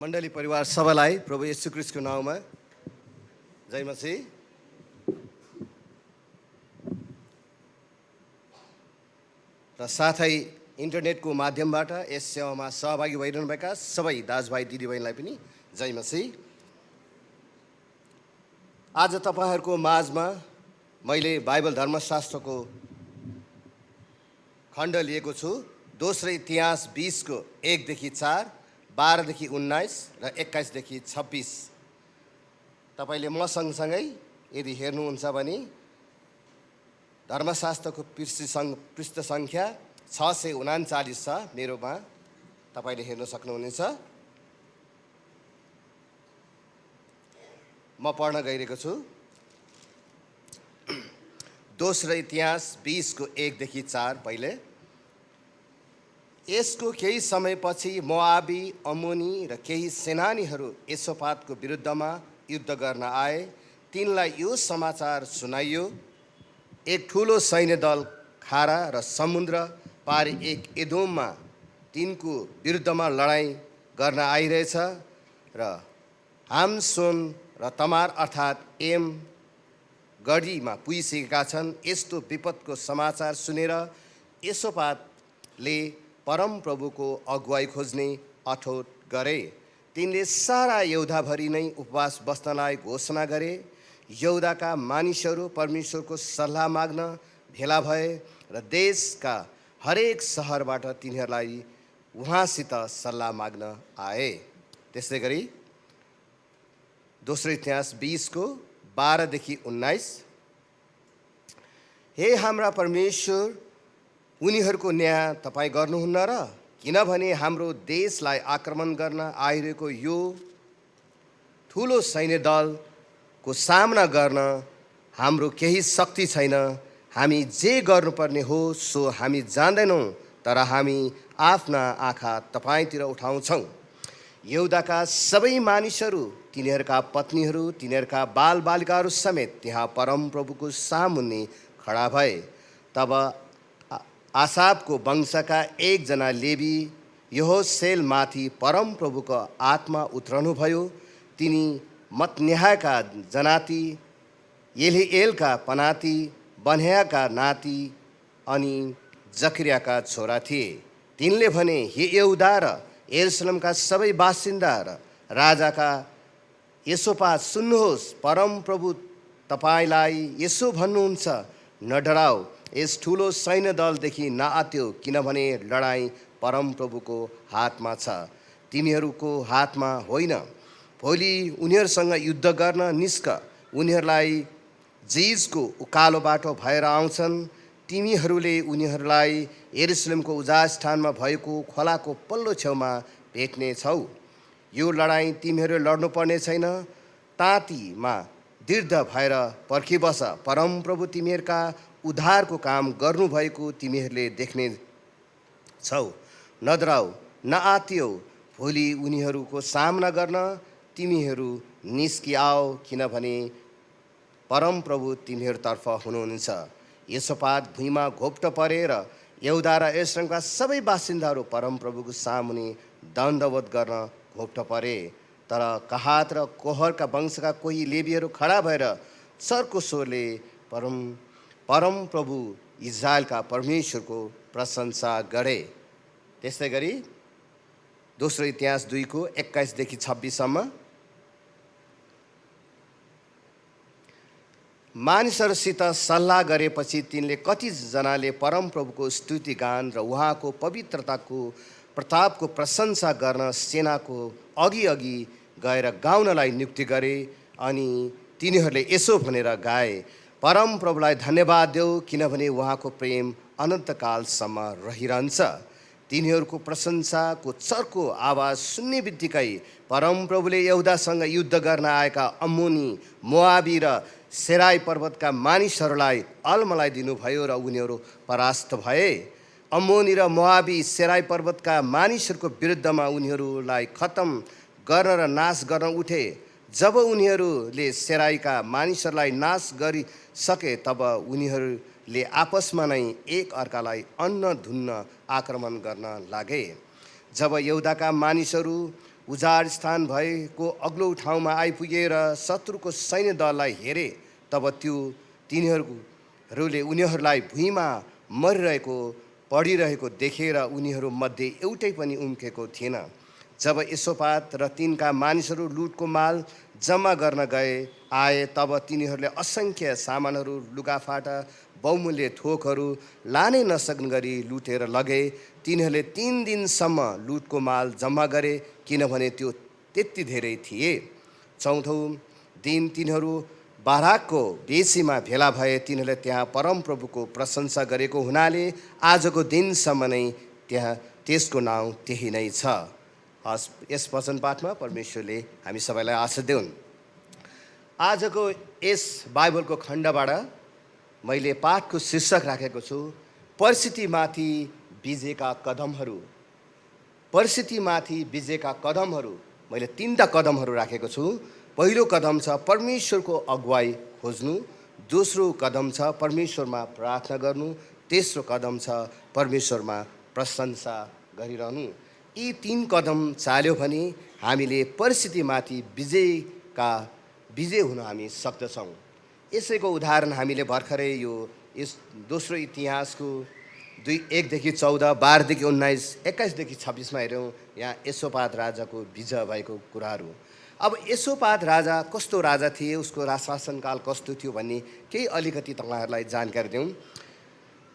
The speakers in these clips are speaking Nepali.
मण्डली परिवार सबैलाई प्रभु येशू ख्रीष्टको नाउँमा जय मसीह। र साथै इन्टरनेटको माध्यमबाट यस सेवामा सहभागी भइरहनुभएका सबै दाजुभाइ दिदीबहिनीलाई पनि जय मसीह। आज तपाईहरुको माझमा मैले बाइबल धर्मशास्त्रको खण्ड लिएको छु। दोस्रो इतिहास 20 को 1 देखि 4, 12 देखि 19 र 21 देखि 26। तपाईले म सँगसँगै यदि हेर्नुहुन्छ भने धर्मशास्त्रको पृष्ठ सङ्ख्या 639 छ मेरोमा, तपाईले हेर्न सक्नुहुनेछ। म पढ्न गइरहेको छु। दोस्रो इतिहास 20 को 1 देखि 4। पहिले यसको केही समयपछि मोआबी, अम्मोनी र केही सेनानीहरू यहोसापातको विरुद्धमा युद्ध गर्न आए। तिनलाई यो समाचार सुनाइयो, एक ठुलो सैन्य दल खारा र समुद्र पारी एक एदोममा तिनको विरुद्धमा लडाईँ गर्न आइरहेछ र हामसोन र तमार अर्थात् एम गढीमा पुगिसकेका छन्। यस्तो विपदको समाचार सुनेर यहोसापातले परमप्रभुको अगुवाई खोज्ने अठोट गरे। तिनले सारा यहुदाभरि नै उपवास बस्नलाई घोषणा गरे। यहुदाका मानिसहरू परमेश्वरको सल्लाह माग्न भेला भए र देशका हरेक सहरबाट तिनीहरूलाई उहाँसित सल्लाह माग्न आए। त्यसै गरी दोस्रो इतिहास 20 को 12 देखि 19। हे हाम्रा परमेश्वर, उनीहरूको न्याय तपाईँ गर्नुहुन्न र? किनभने हाम्रो देशलाई आक्रमण गर्न आइरहेको यो ठुलो सैन्य दलको सामना गर्न हाम्रो केही शक्ति छैन। हामी जे गर्नुपर्ने हो सो हामी जान्दैनौँ, तर हामी आफ्ना आँखा तपाईँतिर उठाउँछौँ। यहुदाका सबै मानिसहरू, तिनीहरूका पत्नीहरू, तिनीहरूका बालबालिकाहरू समेत त्यहाँ परमप्रभुको सामुन्ने खडा भए। तब आसापको वंशका एकजना लेवी यहोसेलमाथि परमप्रभुको आत्मा उत्रनुभयो। तिनी मतन्याहका जनाती, एलिएलका पनाती, बनयाका नाति अनि जकरियाका छोरा थिए। तिनले भने, हे यहुदा र यरुशलेमका सबै बासिन्दा र राजाका यहोसापात, सुन्नुहोस्, परमप्रभु तपाईँलाई यसो भन्नुहुन्छ, नडराऊ, यस ठुलो सैन्य दलदेखि नआत्यो, किनभने लडाईँ परमप्रभुको हातमा छ, तिमीहरूको हातमा होइन। भोलि उनीहरूसँग युद्ध गर्न निस्क। उनीहरूलाई जीजको उकालो बाटो भएर आउँछन्। तिमीहरूले उनीहरूलाई यरुशलेमको उजाड स्थानमा भएको खोलाको पल्लो छेउमा भेट्नेछौ। यो लडाईँ तिमीहरू लड्नुपर्ने छैन। ताँतीमा दृढ भएर पर्खिबस। परमप्रभु तिमीहरूका उद्धारको काम गर्नुभएको तिमीहरूले देख्ने छौ। नडराऊ, नआत्तियौ। भोलि उनीहरूको सामना गर्न तिमीहरू निस्किआओ, किनभने परमप्रभु तिमीहरूतर्फ हुनुहुन्छ। यहोसापात भुइँमा घोप्ट परे र यहुदा र यरुशलेमका सबै बासिन्दाहरू परमप्रभुको सामुने दण्डवत गर्न घोप्ट परे। तर कहात र कोहरका वंशका कोही लेवीहरू खडा भएर चर्को स्वरले परमप्रभु इजरायलका परमेश्वरको प्रशंसा गरे। त्यस्तै गरी दोस्रो इतिहास 2 को 21 देखि 26 सम्म। मानिसहरूसित सल्लाह गरेपछि तिनले कतिजनाले परमप्रभुको स्तुति गान र उहाँको पवित्रताको प्रतापको प्रशंसा गर्न सेनाको अघि अघि गएर गाउनलाई नियुक्ति गरे। अनि तिनीहरूले यसो भनेर गाए, परमप्रभुलाई धन्यवाद देऊ, किनभने उहाँको प्रेम अनन्तकालसम्म रहिरहन्छ। तिनीहरूको प्रशंसाको चर्को आवाज सुन्ने बित्तिकै परमप्रभुले यहुदासँग युद्ध गर्न आएका अम्मोनी, मोआबी र सेराई पर्वतका मानिसहरूलाई अलमलाई दिनुभयो र उनीहरू परास्त भए। अम्मोनी र मोआबी सेराई पर्वतका मानिसहरूको विरुद्धमा उनीहरूलाई खत्तम गर्न र नाश गर्न उठे। जब उनीहरूले सेराईका मानिसहरूलाई नाश गरिसके, तब उनीहरूले आपसमा नै एक अर्कालाई अन्न धुन्न आक्रमण गर्न लागे। जब यहुदाका मानिसहरू उजाड स्थान भएको अग्लो ठाउँमा आइपुगेर शत्रुको सैन्य दललाई हेरे, तब तिनीहरूले उनीहरूलाई भुइँमा मरिरहेको पढिरहेको देखेर उनीहरूमध्ये एउटै पनि उम्केको थिएन। जब यहोसापात र तिनका मानिसहरू लुटको माल जम्मा गर्न आए, तब तिनीहरूले असङ्ख्य सामानहरू, लुगाफाटा, बहुमूल्य थोकहरू लानै नसक्ने गरी लुटेर लगे। तिनीहरूले 3 दिनसम्म लुटको माल जम्मा गरे, किनभने त्यो त्यति धेरै थिए। चौथौँ दिन तिनीहरू बाराकको बेसीमा भेला भए। तिनीहरूले त्यहाँ परमप्रभुको प्रशंसा गरेको हुनाले आजको दिनसम्म नै त्यसको नाउँ त्यही नै छ। यस वचन पाठमा परमेश्वरले हामी सबैलाई आशीष देऊन्। आजको यस बाइबलको खण्डबाट मैले पाठको शीर्षक राखेको छु, परिस्थितिमाथि विजयका कदमहरू। परिस्थितिमाथि विजयका कदमहरू। मैले 3टा कदमहरू राखेको छु। पहिलो कदम छ परमेश्वरको अगुवाई खोज्नु, दोस्रो कदम छ परमेश्वरमा प्रार्थना गर्नु, तेस्रो कदम छ परमेश्वरमा प्रशंसा गरिरहनु। यी 3 कदम चाल्यो भने हामीले परिस्थितिमाथि विजय हुन हामी सक्दछौँ। यसैको उदाहरण हामीले भर्खरै यस दोस्रो इतिहासको 1देखि 14, 12देखि 19, 21देखि 26मा हेऱ्यौँ। यहाँ यहोसापात राजाको विजय भएको कुराहरू। अब यहोसापात राजा कस्तो राजा थिए, उसको शासनकाल कस्तो थियो भन्ने केही अलिकति तपाईँहरूलाई जानकारी दिउँ।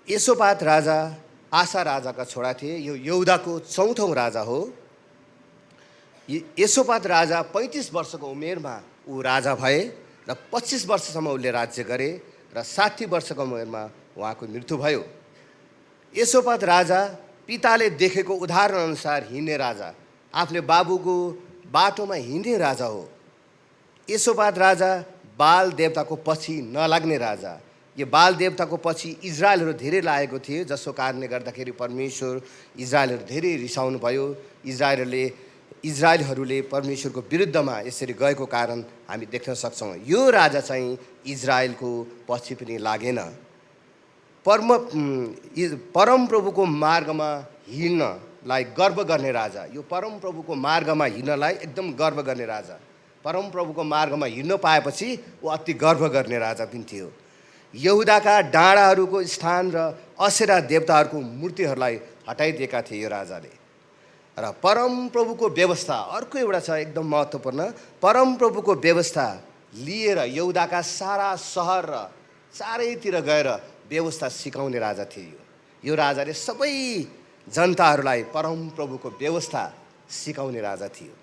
यहोसापात राजा आसा राजाका छोरा थिए। यो यहुदाको 4औं राजा हो। यहोसापात राजा 35 वर्षको उमेरमा ऊ राजा भए र 25 वर्षसम्म उसले राज्य गरे र 60 वर्षको उमेरमा उहाँको मृत्यु भयो। यहोसापात राजा पिताले देखेको उदाहरण अनुसार हिँड्ने राजा, आफ्नो बाबुको बाटोमा हिँड्ने राजा हो। यहोसापात राजा बाल देवताको पछि नलाग्ने राजा। यो बाल देवताको पछि इजरायलहरू धेरै लागेको थिए, जसको कारणले गर्दाखेरि परमेश्वर इजरायलहरू धेरै रिसाउनु भयो। इजरायलहरूले परमेश्वरको विरुद्धमा यसरी गएको कारण हामी देख्न सक्छौँ। यो राजा चाहिँ इजरायलको पछि पनि लागेन। परमप्रभुको मार्गमा हिँड्नलाई गर्व गर्ने राजा। यो परमप्रभुको मार्गमा हिँड्नलाई एकदम गर्व गर्ने राजा। परमप्रभुको मार्गमा हिँड्न पाएपछि ऊ अति गर्व गर्ने राजा पनि थियो। यहुदाका डाँडाहरूको स्थान र असेरा देवताहरूको मूर्तिहरूलाई हटाइदिएका थिए यो राजाले। र परमप्रभुको व्यवस्था अर्को एउटा छ एकदम महत्त्वपूर्ण। परमप्रभुको व्यवस्था लिएर यहुदाका सारा सहर र चारैतिर गएर व्यवस्था सिकाउने राजा थियो। यो राजाले सबै जनताहरूलाई परमप्रभुको व्यवस्था सिकाउने राजा थियो।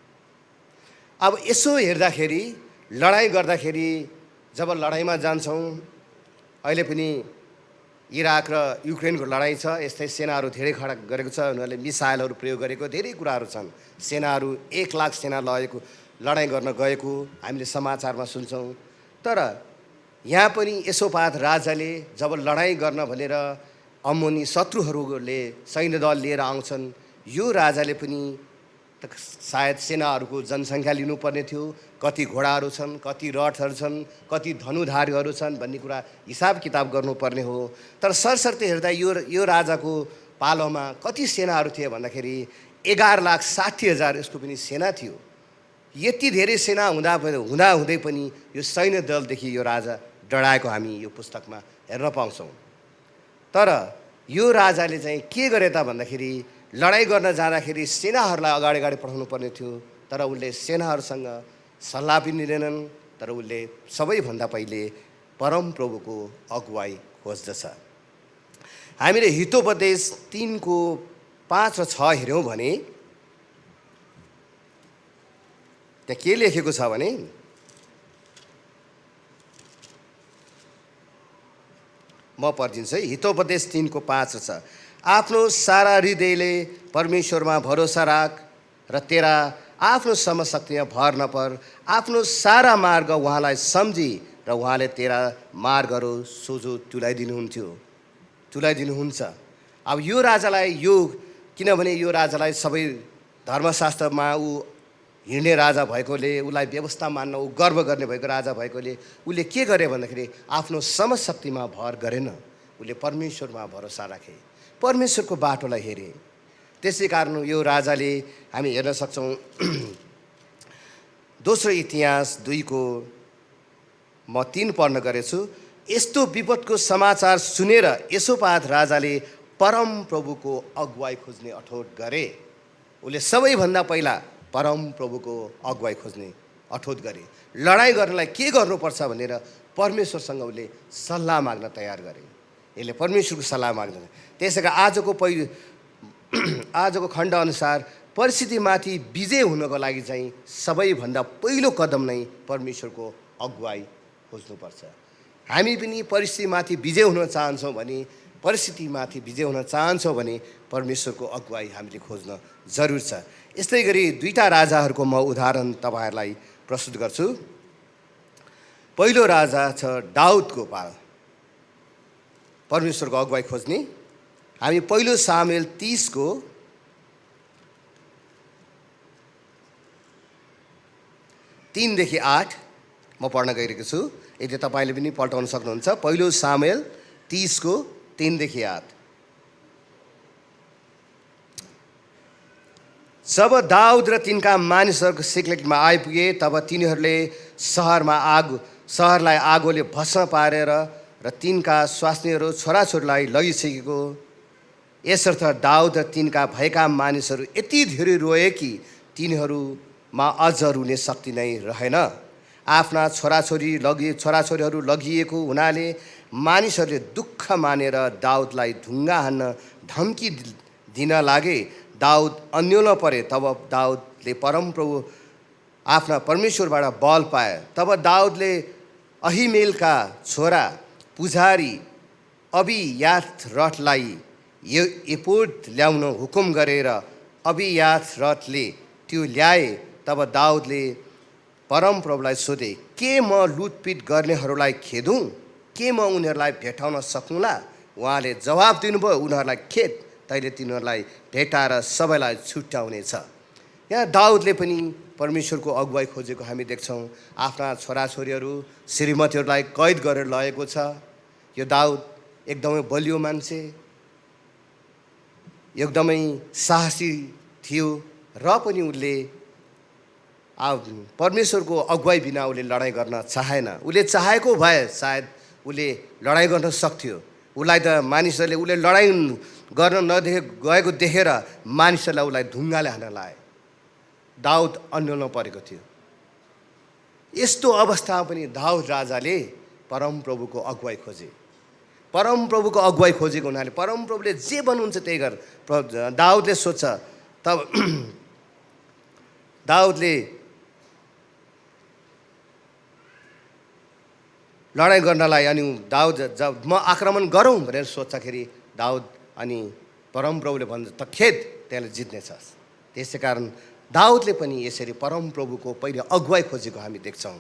अब यसो हेर्दाखेरि लडाइँ गर्दाखेरि जब लडाइँमा जान्छौँ, अहिले पनि इराक र युक्रेनको लडाइँ छ, यस्तै सेनाहरू धेरै खडा गरेको छ। उनीहरूले मिसाइलहरू प्रयोग गरेको धेरै कुराहरू छन्। सेनाहरू 1 लाख सेना लडाइँ गर्न गएको हामीले समाचारमा सुन्छौँ। तर यहाँ पनि यहोसापात राजाले जब लडाइँ गर्न भनेर अम्मोनी शत्रुहरूले सैन्य दल लिएर आउँछन्, यो राजाले पनि सायद सेनाहरूको जनसङ्ख्या लिनुपर्ने थियो, कति घोडाहरू छन्, कति रथहरू छन्, कति धनुधारीहरू छन् भन्ने कुरा हिसाब किताब गर्नुपर्ने हो। तर सरसर्ती हेर्दा यो राजाको पालोमा कति सेनाहरू थिए भन्दाखेरि 11,60,000 यसको पनि सेना थियो। यति धेरै सेना हुँदै पनि यो सैन्य दलदेखि यो राजा डराएको हामी यो पुस्तकमा हेर्न पाउँछौँ। तर यो राजाले चाहिँ के गरे त भन्दाखेरि लडाइँ गर्न जाँदाखेरि सेनाहरूलाई अगाडि पठाउनु पर्ने थियो, तर उसले सेनाहरूसँग सल्लाह पनि लिएनन्। तर उसले सबैभन्दा पहिले परमप्रभुको अगुवाई खोज्दछ। हामीले हितोपदेश 3को 5 र 6 हेऱ्यौँ भने त्यहाँ के लेखेको छ भने, म पढिदिन्छु है। हितोपदेश 3को 5 छ, आफ्नो सारा हृदयले परमेश्वरमा भरोसा राख र तेरा आफ्नो समशक्तिमा भर नपर। आफ्नो सारा मार्ग उहाँलाई सम्झी र उहाँले तेरा मार्गहरू सोझो तुलाइदिनुहुन्छ। अब यो राजालाई किनभने यो राजालाई सबै धर्मशास्त्रमा ऊ हिँड्ने राजा भएकोले, उसलाई व्यवस्था मान्न ऊ गर्व गर्ने भएको राजा भएकोले उसले के गरे भन्दाखेरि आफ्नो समशक्तिमा भर गरेन, उसले परमेश्वरमा भरोसा राखे, परमेश्वरको बाटोलाई हेरे। त्यसै कारण यो राजाले हामी हेर्न सक्छौँ दोस्रो इतिहास 2 को म 3 पढ्न गएछु। यस्तो विपदको समाचार सुनेर यहोसापात राजाले परम प्रभुको अगुवाई खोज्ने अठोट गरे। उसले सबैभन्दा पहिला परम प्रभुको अगुवाई खोज्ने अठोट गरे। लडाइँ गर्नलाई के गर्नुपर्छ भनेर परमेश्वरसँग उसले सल्लाह माग्न तयार गरे। यसले परमेश्वरको सल्लाह माग्न, त्यसैले आजको खण्ड अनुसार परिस्थितिमाथि विजय हुनको लागि चाहिँ सबैभन्दा पहिलो कदम नै परमेश्वरको अगुवाई खोज्नुपर्छ। हामी पनि परिस्थितिमाथि विजय हुन चाहन्छौँ भने, परिस्थितिमाथि विजय हुन चाहन्छौँ भने परमेश्वरको अगुवाई हामीले खोज्न जरुर छ। यस्तै गरी 2 राजाहरूको म उदाहरण तपाईँहरूलाई प्रस्तुत गर्छु। पहिलो राजा छ दाउदको पाल, परमेश्वरको अगुवाई खोज्ने। हामी पहिलो सामुएल 30 को 3 देखि 8 म पढ्न गइरहेको छु। यदि तपाईँले पनि पल्टाउन सक्नुहुन्छ। पहिलो सामुएल 30 को 3 देखि 8। जब दाउद र तिनका मानिसहरू सिक्लगमा आइपुगे तब तिनीहरूले सहरलाई आगोले भस्म पारेर र तिनका स्वास्नीहरू छोराछोरीलाई लगिसकेको। यसर्थ दाउद र तिनका भएका मानिसहरू यति धेरै रोए कि तिनीहरूमा अझ रुने शक्ति नै रहेन। आफ्ना छोराछोरीहरू लगिएको हुनाले मानिसहरूले दुःख मानेर दाउदलाई ढुङ्गा हान्न धम्की दिन लागे। दाउद अन्योल परे। तब दाउदले परमप्रभु आफ्ना परमेश्वरबाट बल पाए। तब दाउदले अहिमेलका छोरा पुजारी अबियाथरथलाई एपोद ल्याउन हुकुम गरेर अबियाथरथले त्यो ल्याए। तब दाउदले परमप्रभुलाई सोधे, के म लुटपिट गर्नेहरूलाई खेदौँ? के म उनीहरूलाई भेटाउन सकौँला? उहाँले जवाब दिनुभयो, उनीहरूलाई खेद, तैँले तिनीहरूलाई भेटाएर सबैलाई छुट्याउनेछ। यहाँ दाउदले पनि परमेश्वरको अगुवाई खोजेको हामी देख्छौँ। आफ्ना छोराछोरीहरू श्रीमतीहरूलाई कैद गरेर लगेको छ। यो दाउद एकदमै बलियो मान्छे, एकदमै साहसी थियो र पनि उसले परमेश्वरको अगुवाई बिना उसले लडाइँ गर्न चाहेन। उसले चाहेको भए सायद उसले लडाइँ गर्न सक्थ्यो। उसलाई त मानिसहरूले उसले लडाइँ गर्न गएको देखेर मानिसहरूलाई उसलाई ढुङ्गाले हान्न लाए। दाउद अन्योलमा परेको थियो। यस्तो अवस्थामा पनि दाउद राजाले परमप्रभुको अगुवाई खोजे। परमप्रभुको अगुवाई खोजेको हुनाले परमप्रभुले जे भन्नुहुन्छ त्यही गर। दाउदले सोध्छ, तब दाउदले लडाइँ गर्नलाई अनि दाउद जब म आक्रमण गरौँ भनेर सोच्दाखेरि दाउद अनि परमप्रभुले भन्छ त खेद, त्यसले जित्नेछस्। त्यसै कारण दाउदले पनि यसरी परमप्रभुको पहिले अगुवाई खोजेको हामी देख्छौँ।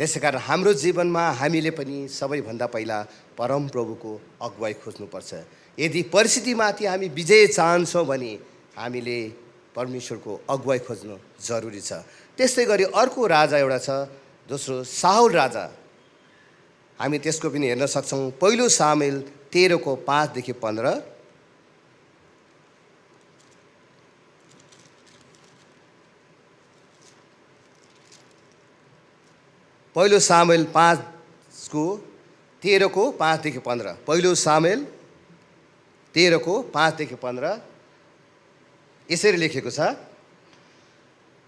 त्यसै कारण हाम्रो जीवनमा हामीले पनि सबैभन्दा पहिला परमप्रभुको अगुवाई खोज्नुपर्छ। यदि परिस्थितिमाथि हामी विजय चाहन्छौँ भने हामीले परमेश्वरको अगुवाई खोज्नु जरुरी छ। त्यस्तै गरी अर्को राजा एउटा छ, दोस्रो साउल राजा। हामी त्यसको पनि हेर्न सक्छौँ। पहिलो सामुएल 13 को 5 देखि 15। पहिलो सामुएल 5 को 13 को 5 देखि 15। पहिलो सामुएल 13 को 5 देखि 15 यसरी लेखेको छ,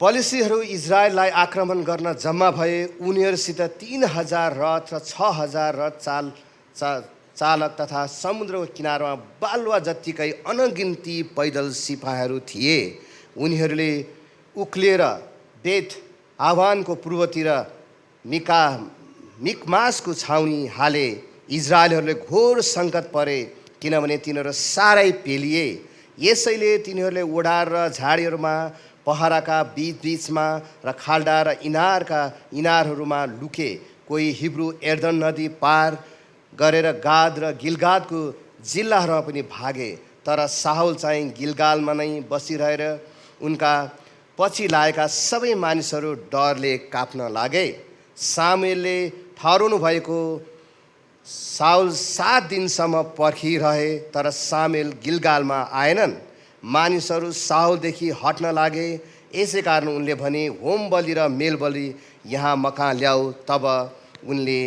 पलिसीहरू इजरायललाई आक्रमण गर्न जम्मा भए। उनीहरूसित 3000 रथ र 6000 रथ चालक तथा समुद्रको किनारमा बालुवा जत्तिकै अनगिन्ती पैदल सिपाहीहरू थिए। उनीहरूले उक्लिएर बेत आह्वानको पूर्वतिर मिकमासको छाउनी हाले। इजरायलहरूले घोर सङ्कट परे किनभने तिनीहरू साह्रै पेलिए। यसैले तिनीहरूले ओडार र झाडीहरूमा, पहराका बीचमा र खाल्डा र इनारहरूमा लुके। कोही हिब्रू एर्दन नदी पार गरेर गाद र गिलगादको जिल्लाहरूमा पनि भागे। तर साउल चाहिँ गिलगालमा नै बसिरहेर उनका पछि लागेका सबै मानिसहरू डरले काप्न लागे। सामुएलले ठहराउनु भएको साउल 7 दिनसम्म पर्खिरहे, तर सामुएल गिलगालमा आएनन्। मानिसहरू साउलदेखि हट्न लागे। यसै कारण उनले भने, होम बलि र मेल बलि यहाँ मकहाँ ल्याऊ। तब उनले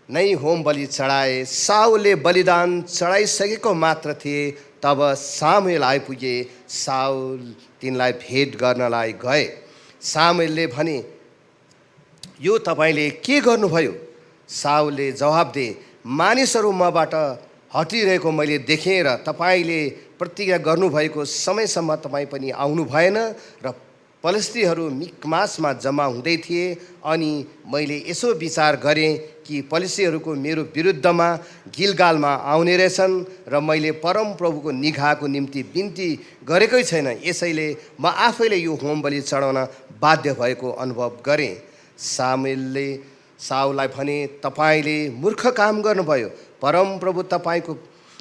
नै होम बलि चढाए। साउलले बलिदान चढाइसकेको मात्र थिए, तब सामुएल आइपुगे। साउल तिनलाई भेट गर्नलाई गए। सामुएलले भने, यो तपाईँले के गर्नुभयो? साउलले जवाब दिए, मानिसहरू मबाट हटिरहेको मैले देखेँ र तपाईँले प्रतिज्ञा गर्नुभएको समयसम्म तपाईँ पनि आउनु भएन र फलिस्तीहरू मिकमासमा जम्मा हुँदै थिए। अनि मैले यसो विचार गरेँ कि फलिस्तीहरूको मेरो विरुद्धमा गिलगालमा आउने रहेछन् र मैले परमप्रभुको निगाहको निम्ति बिन्ती गरेकै छैन। यसैले म आफैले यो होमबलि चढाउन बाध्य भएको अनुभव गरेँ। सामुएलले साउललाई भने, तपाईँले मूर्ख काम गर्नुभयो। परमप्रभु तपाईँको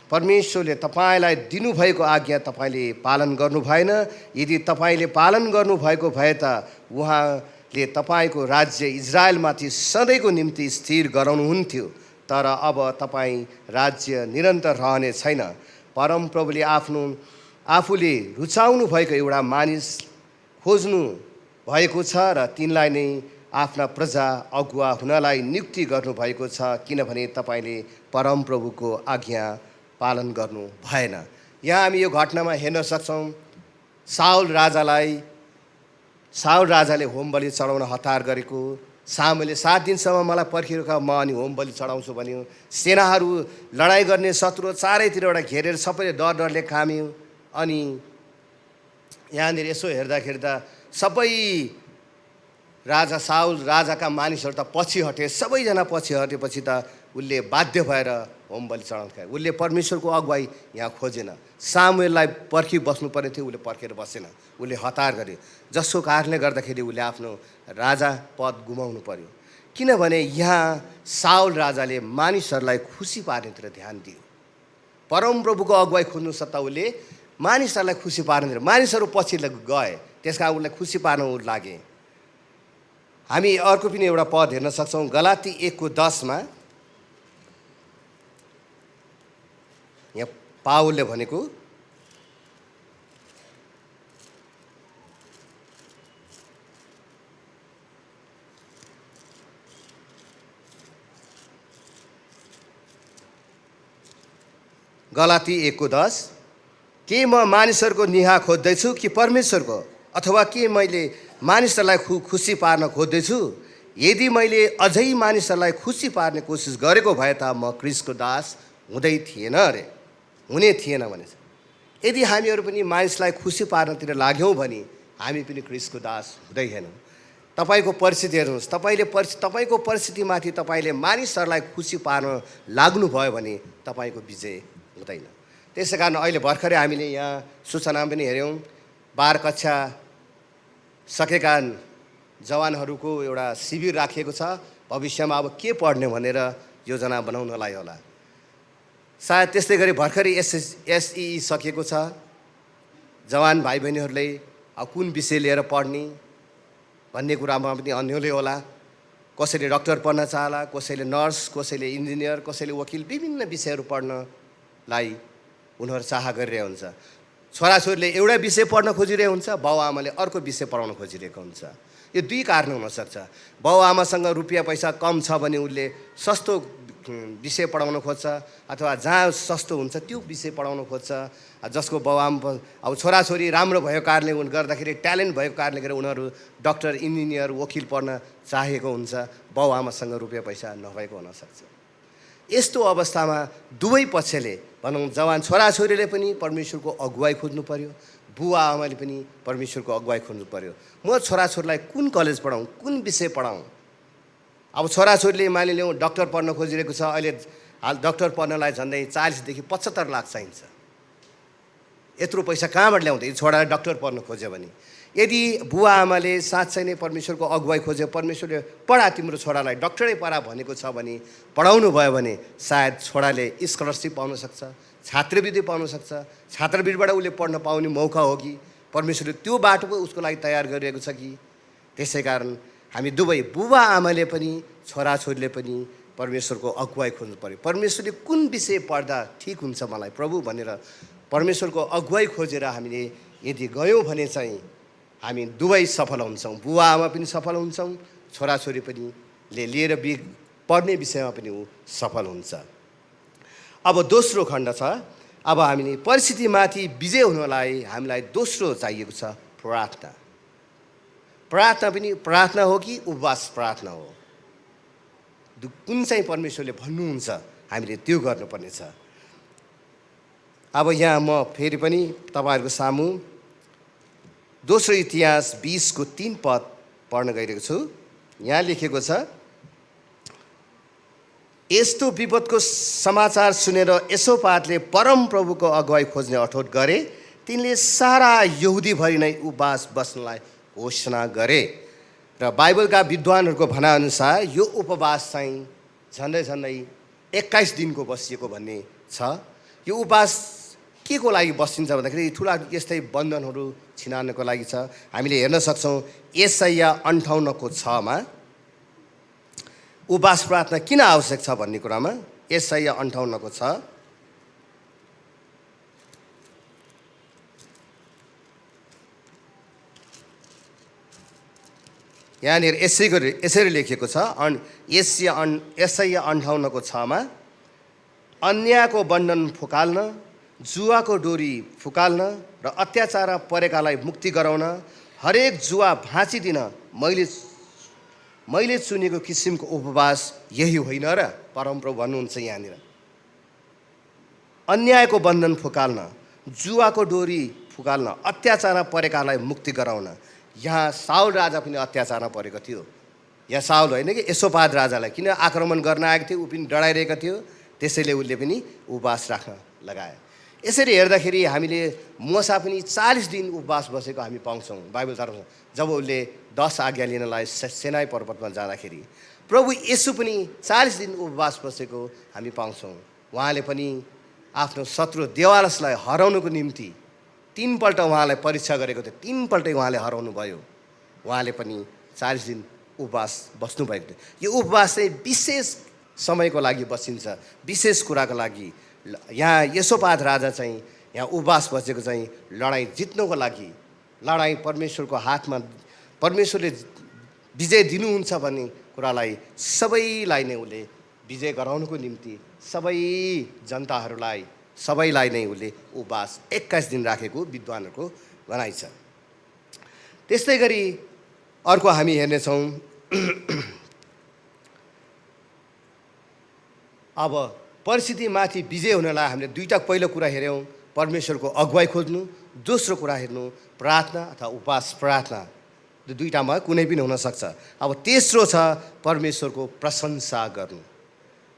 परमेश्वरले तपाईँलाई दिनुभएको आज्ञा तपाईँले पालन गर्नु भएन। यदि तपाईँले पालन गर्नुभएको भए त उहाँले तपाईँको राज्य इजरायलमाथि सधैँको निम्ति स्थिर गराउनुहुन्थ्यो। तर अब तपाईँ राज्य निरन्तर रहने छैन। परमप्रभुले आफूले रुचाउनु भएको एउटा मानिस खोज्नु भएको छ र तिनलाई नै आफ्ना प्रजा अगुवा हुनलाई नियुक्ति गर्नुभएको छ, किनभने तपाईँले परमप्रभुको आज्ञा पालन गर्नु भएन। यहाँ हामी यो घटनामा हेर्न सक्छौँ, साउल राजाले होम बलि चढाउन हतार गरेको। सामुएलले 7 दिनसम्म मलाई पर्खिरहेको, म अनि होम बलि चढाउँछु भन्यो। सेनाहरू लडाइँ गर्ने शत्रु चारैतिरबाट घेरेर सबैले डर डरले काम्यो। अनि यहाँनिर यसो हेर्दाखेरि त सबै राजाका मानिसहरू त पछि हटे। सबैजना पछि हटेपछि त उसले बाध्य भएर होम बलि चढाउन गयो। उसले परमेश्वरको अगुवाई यहाँ खोजेन। सामुएललाई पर्खी बस्नु पर्ने थियो, उसले पर्खेर बसेन, उसले हतार गर्यो। जसको कारणले गर्दाखेरि उसले आफ्नो राजा पद गुमाउनु पर्यो। किनभने यहाँ साउल राजाले मानिसहरूलाई खुसी पार्नेतिर ध्यान दियो। परमप्रभुको अगुवाई खोज्नु सट्टा उसले मानिसहरूलाई खुसी पार्नेतिर, मानिसहरू पछि गए, त्यस कारण उसलाई खुसी पार्न लागे। हामी अर्को पनि एउटा पद हेर्न सक्छौँ, गलाती 1:10 यहाँ पावलले भनेको, गलाती 1:10, के म मानिसहरूको निहा खोज्दैछु कि परमेश्वरको? अथवा के मैले मानिसहरूलाई खुसी पार्न खोज्दैछु? यदि मैले अझै मानिसहरूलाई खुसी पार्ने कोसिस गरेको भए त म क्रिस्टको दास हुँदै थिएन भनेछ। यदि हामीहरू पनि मानिसलाई खुसी पार्नतिर लाग्यौँ भने हामी पनि क्रिस्टको दास हुँदै छैनौँ। तपाईँको परिस्थिति हेर्नुहोस्, तपाईँको परिस्थितिमाथि तपाईँले मानिसहरूलाई खुसी पार्न लाग्नुभयो भने तपाईँको विजय हुँदैन। त्यसै कारण अहिले भर्खरै हामीले यहाँ सूचना पनि हेऱ्यौँ, 12 कक्षा सकेका जवानहरूको एउटा शिविर राखिएको छ। भविष्यमा अब के पढ्ने भनेर योजना बनाउनलाई होला। सायद त्यस्तै गरी भर्खरै एसई सकिएको छ। जवान भाइ बहिनीहरूले कुन विषय लिएर पढ्ने भन्ने कुरामा पनि अन्यले होला। कसैले डक्टर पढ्न चाहला, कसैले नर्स, कसैले इन्जिनियर, कसैले वकिल, विभिन्न विषयहरू पढ्नलाई उनीहरू चाह गरिरहेको हुन्छ। छोराछोरीले एउटा विषय पढ्न खोजिरहेको हुन्छ, बाउआमाले अर्को विषय पढाउन खोजिरहेको हुन्छ। यो दुई कारण हुनसक्छ। बाउआमासँग रुपियाँ पैसा कम छ भने उसले सस्तो विषय पढाउन खोज्छ, अथवा जहाँ सस्तो हुन्छ त्यो विषय पढाउन खोज्छ। जसको बाउआमा अब छोराछोरी राम्रो भएको कारणले गर्दाखेरि, ट्यालेन्ट भएको कारणले गर्दा उनीहरू डक्टर, इन्जिनियर, वकिल पढ्न चाहेको हुन्छ, बाउआमासँग रुपियाँ पैसा नभएको हुनसक्छ। यस्तो अवस्थामा दुवै पक्षले भनौँ, जवान छोराछोरीले पनि परमेश्वरको अगुवाई खोज्नु पर्यो, बुवा आमाले पनि परमेश्वरको अगुवाई खोज्नु पर्यो। म छोराछोरीलाई कुन कलेज पढाउँ, कुन विषय पढाउँ? अब छोराछोरीले मानिलिउँ डक्टर पढ्न खोजिरहेको छ, अहिले हाल डक्टर पढ्नलाई झन्डै 40 देखि 75 लाख चाहिन्छ। यत्रो पैसा कहाँबाट ल्याउँदै छोराले डक्टर पढ्न खोज्यो भने? यदि बुवा आमाले साँच्चै नै परमेश्वरको अगुवाई खोज्यो, परमेश्वरले पढा तिम्रो छोरालाई, डक्टरै पढा भनेको छ भने, पढाउनु भयो भने सायद छोराले स्कलरसिप पाउन सक्छ, छात्रवृत्ति पाउन सक्छ। छात्रवृत्तिबाट उसले पढ्न पाउने मौका हो कि परमेश्वरले त्यो बाटो पो उसको लागि तयार गरिरहेको छ कि? त्यसै कारण हामी दुवै, बुबा आमाले पनि छोराछोरीले पनि परमेश्वरको अगुवाई खोज्नु पर्यो। परमेश्वरले कुन विषय पढ्दा ठिक हुन्छ मलाई प्रभु भनेर परमेश्वरको अगुवाई खोजेर हामीले यदि गयौँ भने चाहिँ हामी दुवै सफल हुन्छौँ। बुवा आमा पनि सफल हुन्छौँ, छोराछोरी पनि लिएर पढ्ने विषयमा पनि ऊ सफल हुन्छ। अब दोस्रो खण्ड छ। अब हामीले परिस्थितिमाथि विजय हुनलाई हामीलाई दोस्रो चाहिएको छ प्रार्थना। प्रार्थना पनि प्रार्थना हो कि उपवास प्रार्थना हो, कुन चाहिँ परमेश्वरले भन्नुहुन्छ हामीले त्यो गर्नुपर्नेछ। अब यहाँ म फेरि पनि तपाईँहरूको सामु दोस्रो इतिहास 20को 3 पद पढ्न गइरहेको छु। यहाँ लेखेको छ, यस्तो विपदको समाचार सुनेर यसोपातले परमप्रभुको अगुवाई खोज्ने अठोट गरे। तिनले सारा यहुदीभरि नै उपवास बस्नलाई घोषणा गरे। र बाइबलका विद्वानहरूको भनाइअनुसार यो उपवास चाहिँ झन्डै 21 दिनको बसिएको भन्ने छ। यो उपवास के को लागि बसिन्छ भन्दाखेरि ठुला यस्तै बन्धनहरू छिनार्नको लागि छ। हामीले हेर्न सक्छौँ यशाया 58को 6मा उपवास प्रार्थना किन आवश्यक छ भन्ने कुरामा। यशाया 58को 6, यहाँनिर यसरी लेखेको छ। यशाया 58को 6मा, अन्यायको बन्धन फुकाल्न, जुवाको डोरी फुकाल्न र अत्याचार परेकालाई मुक्ति गराउन, हरेक जुवा भाँचिदिन मैले चुनेको किसिमको उपवास यही होइन र? परमप्रभु भन्नुहुन्छ यहाँनिर अन्यायको बन्धन फुकाल्न, जुवाको डोरी फुकाल्न, अत्याचार परेकालाई मुक्ति गराउन। यहाँ साउल राजा पनि अत्याचारमा परेको थियो। यहाँ साउल होइन कि यसोपात राजालाई किन आक्रमण गर्न आएको थियो, ऊ पनि डराइरहेको थियो। त्यसैले उसले पनि उपवास राख्न लगाए। यसरी हेर्दाखेरि हामीले मोसा पनि 40 दिन उपवास बसेको हामी पाउँछौँ बाइबल तर्फमा। जब उसले 10 आज्ञा लिनलाई सेनाई पर्वतमा जाँदाखेरि प्रभु येशू पनि 40 दिन उपवास बसेको हामी पाउँछौँ। उहाँले पनि आफ्नो शत्रु देवालसलाई हराउनुको निम्ति 3 पल्ट उहाँलाई परीक्षा गरेको थियो। 3 पल्टै उहाँले हराउनु भयो। उहाँले पनि 40 दिन उपवास बस्नुभएको थियो। यो उपवास चाहिँ विशेष समयको लागि बसिन्छ, विशेष कुराको लागि। यहाँ यसोपात राजा चाहिँ यहाँ उपवास बसेको चाहिँ लडाइँ जित्नुको लागि, लडाइँ परमेश्वरको हातमा, परमेश्वरले विजय दिनुहुन्छ भन्ने कुरालाई सबैलाई नै उसले विजय गराउनुको निम्ति सबैलाई नै उसले उपवास 21 दिन राखेको विद्वानहरूको भनाइ छ। त्यस्तै गरी अर्को हामी हेर्नेछौँ अब परिस्थितिमाथि विजय हुनलाई हामीले दुईवटा पहिलो कुरा हेऱ्यौँ, परमेश्वरको अगुवाई खोज्नु, दोस्रो कुरा हेर्नु प्रार्थना अथवा उपवास प्रार्थना। त्यो दुईवटामा कुनै पनि हुनसक्छ। अब तेस्रो छ परमेश्वरको प्रशंसा गर्नु।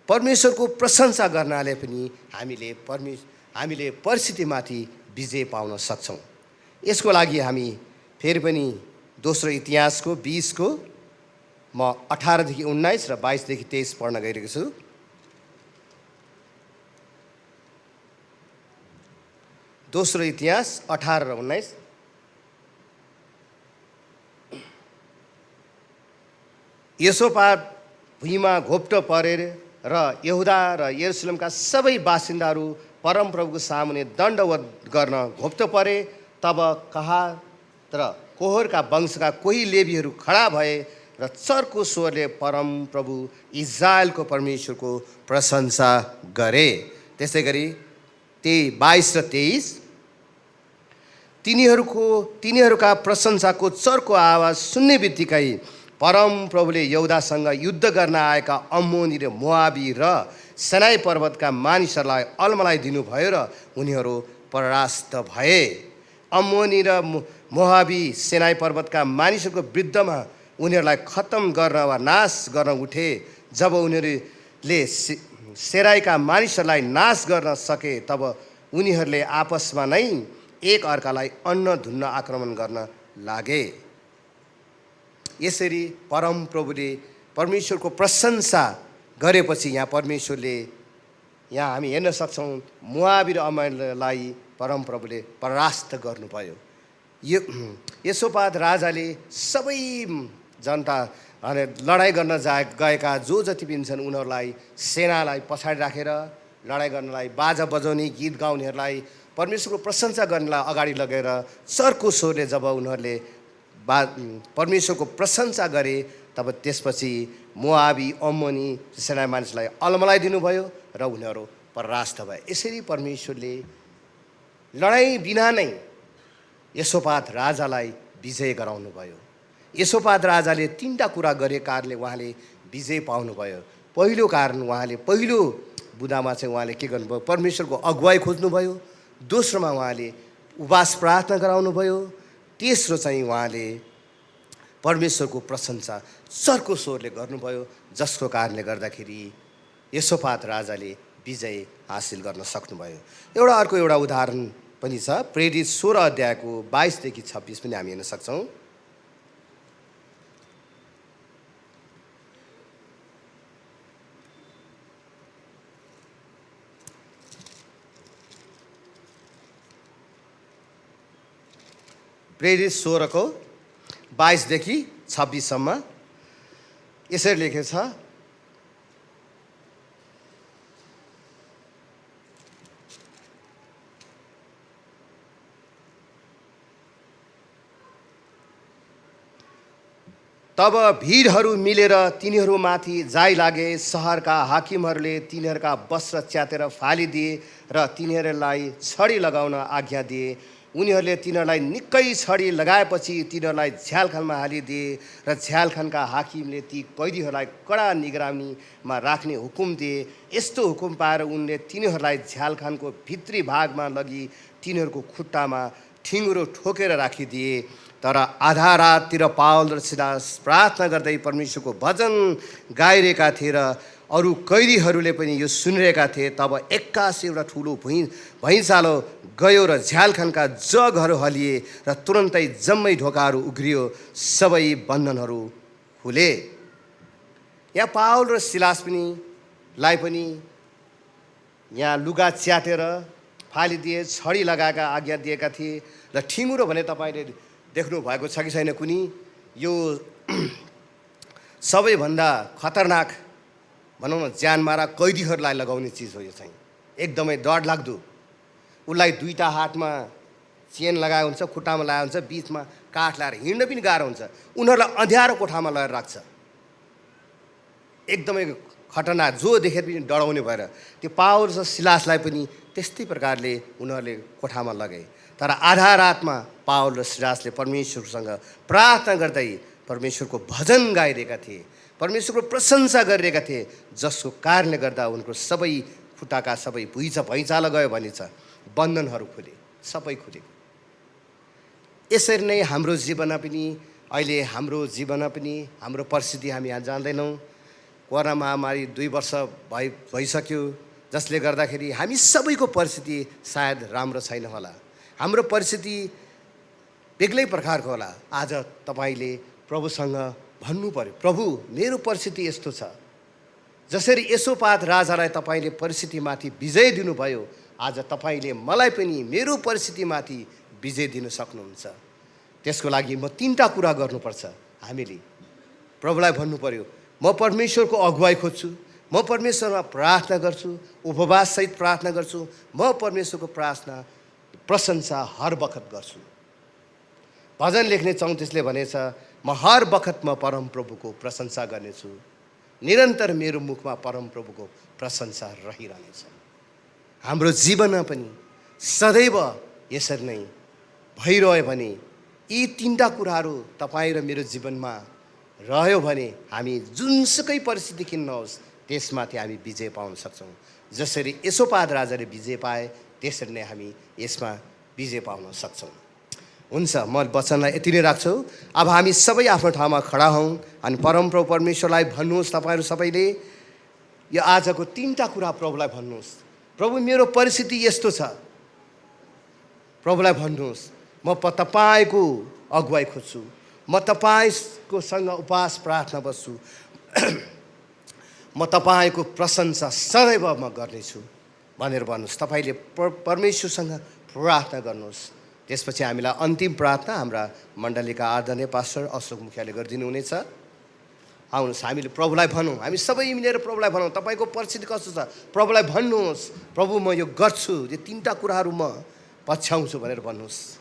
परमेश्वरको प्रशंसा गर्नाले पनि हामीले परिस्थितिमाथि विजय पाउन सक्छौँ। यसको लागि हामी फेरि पनि दोस्रो इतिहासको 20को म 18 देखि 19 र 22 देखि 23 पढ्न गइरहेको छु। दोस्रो इतिहास 18 र 19। यसोपात भुइँमा घोप्टो परेर र यहुदा र यरुसलेमका सबै बासिन्दाहरू परमप्रभुको सामुने दण्डवत गर्न घोप्टो परे। तब कहात र कोहरका वंशका कोही लेवीहरू खडा भए र चर्को स्वरले परमप्रभु इजरायलको परमेश्वरको प्रशंसा गरे। त्यसै गरी 22 र 23, तिनीहरूका प्रशंसाको चर्को आवाज सुन्ने बित्तिकै परमप्रभुले यहुदासँग युद्ध गर्न आएका अम्मोनी र मोआबी र सनाई पर्वतका मानिसहरूलाई अलमलाई दिनुभयो र उनीहरू परास्त भए। अम्मोनी र मोआबी सनाई पर्वतका मानिसहरूको विरुद्धमा उनीहरूलाई खत्तम गर्न वा नाश गर्न उठे। जब उनीहरूले सेराईका मानिसहरूलाई नाश गर्न सके तब उनीहरूले आपसमा नै एक अर्कालाई अन्न धुन्न आक्रमण गर्न लागे। यसरी परमप्रभुले परमेश्वरको प्रशंसा गरेपछि यहाँ परमेश्वरले यहाँ हामी हेर्न सक्छौँ मोआबी र अम्मोनीलाई परमप्रभुले परास्त गर्नुभयो। यसोपात राजाले सबै जनता लडाइँ गर्न गएका जो जति पनि छन् उनीहरूलाई सेनालाई पछाडि राखेर लडाइँ गर्नलाई बाजा बजाउने गीत गाउनेहरूलाई परमेश्वरको प्रशंसा गर्नलाई अगाडि लगेर चर्को स्वरले जब उनीहरूले परमेश्वरको प्रशंसा गरे, तब त्यसपछि मोआबी अम्मोनी सेना मानिसलाई अलमलाइदिनु भयो र उनीहरू परास्त भए। यसरी परमेश्वरले लडाइँ बिना नै यहोसापात राजालाई विजय गराउनु भयो। यहोसापात राजाले 3टा कुरा गरे कारणले उहाँले विजय पाउनुभयो। पहिलो कारण उहाँले पहिलो बुदामा चाहिँ उहाँले के गर्नुभयो, परमेश्वरको अगुवाई खोज्नुभयो। दोस्रोमा उहाँले उपवास प्रार्थना गराउनुभयो। तेस्रो चाहिँ उहाँले परमेश्वरको प्रशंसा चर्को स्वरले गर्नुभयो, जसको कारणले गर्दाखेरि यहोसापात राजाले विजय हासिल गर्न सक्नुभयो। अर्को एउटा उदाहरण पनि छ, प्रेरित 16 अध्यायको 22 देखि 26 पनि हामी हेर्न सक्छौँ। प्रेरित 16 को 22 देखि 26 सम्म यसरी लेखेको छ, तब भिडहरू मिलेर तिनीहरूमाथि जाइ लागे। सहरका हाकिमहरूले तिनीहरूका वस्त्र च्यातेर फालिदिए र तिनीहरूलाई छडी लगाउन आज्ञा दिए। उनीहरूले तिनीहरूलाई निकै छडी लगाएपछि तिनीहरूलाई झ्यालखानमा हालिदिए र झ्यालखानका हाकिमले ती कैदीहरूलाई कडा निगरानीमा राख्ने हुकुम दिए। यस्तो हुकुम पाएर उनले तिनीहरूलाई झ्यालखानको भित्री भागमा लगी तिनीहरूको खुट्टामा ठिङ्गुरो ठोकेर राखिदिए। तर आधा राततिर पावल र सिलास प्रार्थना गर्दै परमेश्वरको भजन गाइरहेका थिए र अरू कैदीहरूले पनि यो सुनिरहेका थिए। तब एक्कासी एउटा ठुलो भैँचालो गयो र झ्यालखानका जगहरू हलिए र तुरन्तै जम्मै ढोकाहरू उघ्रियो, सबै बन्धनहरू खुले। यहाँ पावल र सिलास पनि यहाँ लुगा च्यातेर फालिदिए, छडी लगाएका आज्ञा दिएका थिए। र ठिङ्गुरो भने तपाईँले देख्नु भएको छ कि छैन, कुनै यो सबैभन्दा खतरनाक भनौँ न ज्यानमारा कैदीहरूलाई लगाउने चिज हो। यो चाहिँ एकदमै डरलाग्दो। उसलाई 2टा हातमा चेन लगाएको हुन्छ, खुट्टामा लगाएको हुन्छ, बिचमा काठ लगाएर हिँड्न पनि गाह्रो हुन्छ। उनीहरूलाई अँध्यारो कोठामा लगेर राख्छ। एकदमै खतरनाक, जो देखेर पनि डराउने भएर। त्यो पावल र सिलासलाई पनि त्यस्तै प्रकारले उनीहरूले कोठामा लगे। तर आधा रातमा पावल र सिलासले परमेश्वरसँग प्रार्थना गर्दै परमेश्वरको भजन गाइरहेका थिए, परमेश्वरको प्रशंसा गरिरहेका थिए, जसको कारणले गर्दा उनको सबै खुट्टाका सबै भैँचालो गयो भने छ, बन्धनहरू खुले, सबै खुले। यसरी नै हाम्रो जीवनमा पनि अहिले हाम्रो परिस्थिति हामी यहाँ जान्दैनौँ। कोरोना महामारी 2 वर्ष भइसक्यो, जसले गर्दाखेरि हामी सबैको परिस्थिति सायद राम्रो छैन होला। हाम्रो परिस्थिति बेग्लै प्रकारको होला। आज तपाईँले प्रभुसँग भन्नु पर्यो, प्रभु मेरो परिस्थिति यस्तो छ। जसरी यहोसापात राजालाई तपाईँले परिस्थितिमाथि विजय दिनुभयो, आज तपाईँले मलाई पनि मेरो परिस्थितिमाथि विजय दिन सक्नुहुन्छ। त्यसको लागि म 3टा कुरा गर्नुपर्छ। हामीले प्रभुलाई भन्नु पर्यो, म परमेश्वरको अगुवाई खोज्छु, म परमेश्वरमा प्रार्थना गर्छु, उपवाससहित प्रार्थना गर्छु, म परमेश्वरको प्रशंसा हर बखत गर्छु। भजन लेख्ने 34ले भनेछ, म हर बखत म परमप्रभुको प्रशंसा गर्नेछु, निरन्तर मेरो मुखमा परमप्रभुको प्रशंसा रहिरहनेछ। हाम्रो जीवनमा पनि सदैव यसरी नै भइरह्यो भने, यी 3टा कुराहरू तपाईँ र मेरो जीवनमा रह्यो भने हामी जुनसुकै परिस्थिति किन नहोस् त्यसमाथि हामी विजय पाउन सक्छौँ। जसरी यहोसापात राजाले विजय पाए, त्यसरी नै हामी यसमा विजय पाउन सक्छौँ। हुन्छ, म वचनलाई यति नै राख्छु। अब हामी सबै आफ्नो ठाउँमा खडा हौँ अनि परमप्रभु परमेश्वरलाई भन्नुहोस्। तपाईँहरू सबैले यो आजको 3टा कुरा प्रभुलाई भन्नुहोस्। प्रभु मेरो परिस्थिति यस्तो छ, प्रभुलाई भन्नुहोस्। म तपाईँको अगुवाई खोज्छु, म तपाईँको सँग उपवास प्रार्थना बस्छु, म तपाईँको प्रशंसा सदैव म गर्नेछु भनेर भन्नुहोस्। तपाईँले परमेश्वरसँग प्रार्थना गर्नुहोस्। त्यसपछि हामीलाई अन्तिम प्रार्थना हाम्रा मण्डलीका आदरणीय पास्टर अशोक मुखियाले गरिदिनु हुनेछ। आउनुहोस्, हामीले प्रभुलाई भनौँ, हामी सबै मिलेर प्रभुलाई भनौँ, तपाईँको परिस्थिति कस्तो छ प्रभुलाई भन्नुहोस्। प्रभु म यो गर्छु, यो 3टा कुराहरू म पछ्याउँछु भनेर भन्नुहोस्।